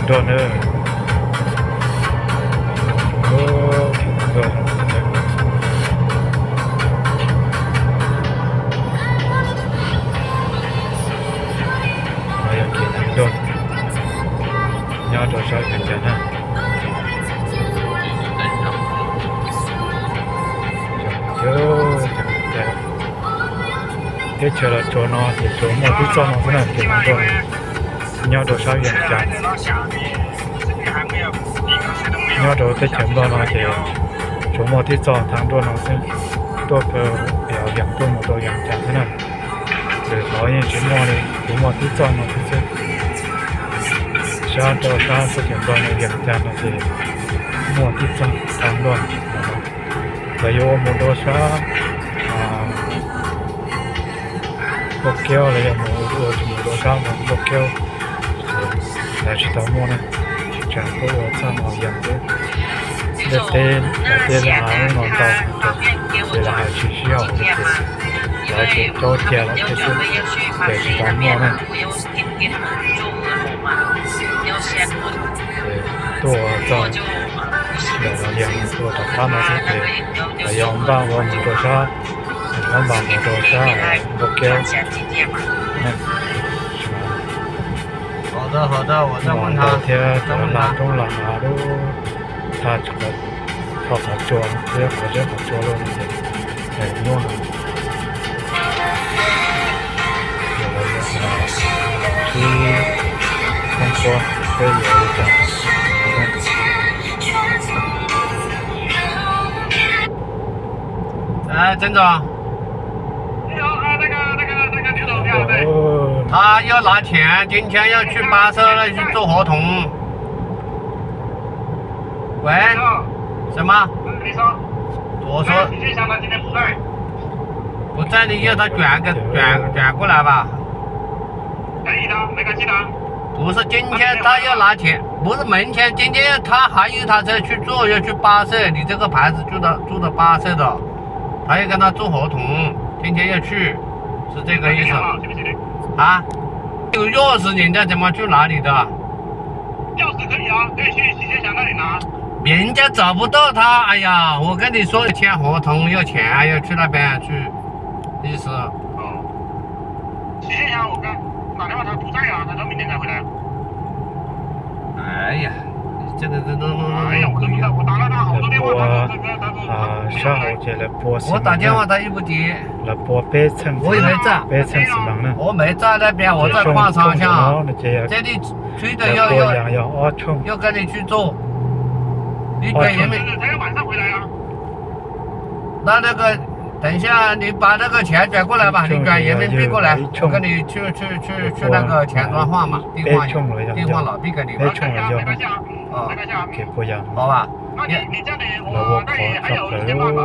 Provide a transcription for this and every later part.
多呢。哦，挺多的。还有挺多的，你要多少元钱呢？这车了坐呢，是坐摩的坐呢，是那挺多的。你要多少元钱？你要多的钱多呢，是坐摩的坐，谈多呢是多个要两多么多元钱是那。是好像是摩的，坐摩的坐呢就是。多30点多的元钱呢是摩的坐，谈多。还有我们多少bốc kéo là một đồ sao mà bốc kéo là chỉ tao mua này chẳng có sao mà dần thế tên là áo ngọn tàu thì là chỉ需要là chỉ cho tiền là cái sự để chỉ tao mua này多少để là liền多少他们是给là用bao gồm多少nó bằng một đồ sao bốc kéo好的，我再问他。天拉中拉都，他这个他合作，这合作了那些，用了，有了去中国可以有一点，哎，郑总。哦，他要拿钱，今天要去巴士那去做合同。喂？什么？你说。我说。许先生他今天不在。不在，你要他转过来吧。可以的，没关系的。不是，今天他要拿钱，不是门前，今天他还有一台车去做，要去巴士，你这个牌子住的巴士的，他要跟他做合同，今天要去。是这个意思啊？有钥匙，人家怎么去拿你的？钥匙可以啊，可以去许先生那里拿。人家找不到他，哎呀，我跟你说签合同要钱，要去那边去，意思。哦。许先生，我刚打电话他不在啊，他说明天才回来。哎呀，这个哎呀，我都不知道，我打了他好多电话，上午这来播我打电话他又不接。来播北城，我也没在，北城市场呢。我没在那边，我在矿场上。这里吹的要跟你去做。你管人民。他要晚上回来啊。那个，等一下你把那个钱转过来吧，你转人民币过来，我跟你去那个钱庄换嘛，兑换老币给你。没充了就。啊，给不一样。好吧。你这里我那里还有1000万吧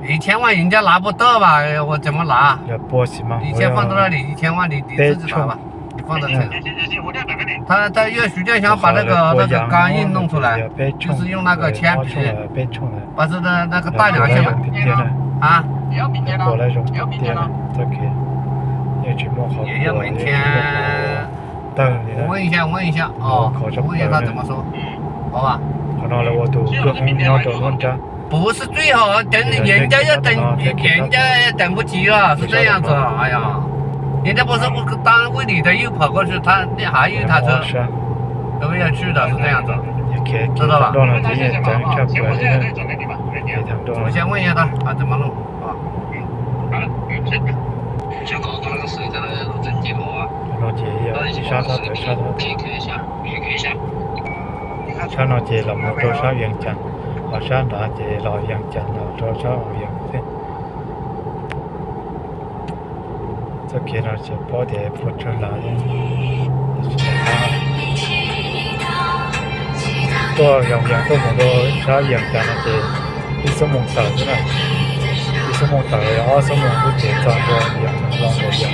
？1000万人家拿不到吧？我怎么拿？1000放在那里，1000万你自己拿吧，你放在这。行，我这样打给你。他要徐建祥把那个钢印弄出来，就是用那个铅笔，把这个那个大梁线嘛。啊？也要明天了。也要明天了。也要明天。我问一下哦，问一下他怎么说，好吧？不是最好等人家要等，人家等不及了，是这样子。哎呀，人家不是单位里的又跑过去，他还有一台车都要去的，是这样子，知道吧？我先问一下他怎么弄啊？好了，先搞个那个谁在那录真镜头啊？杀他，可以看一下。杀那姐了，我多少元钱？我杀那姐老元钱了，多少元钱？这给那些包的不出来的，多元都冇多少元钱那些，一什么打的呢？一什么打的，20万都结账多元，浪多元。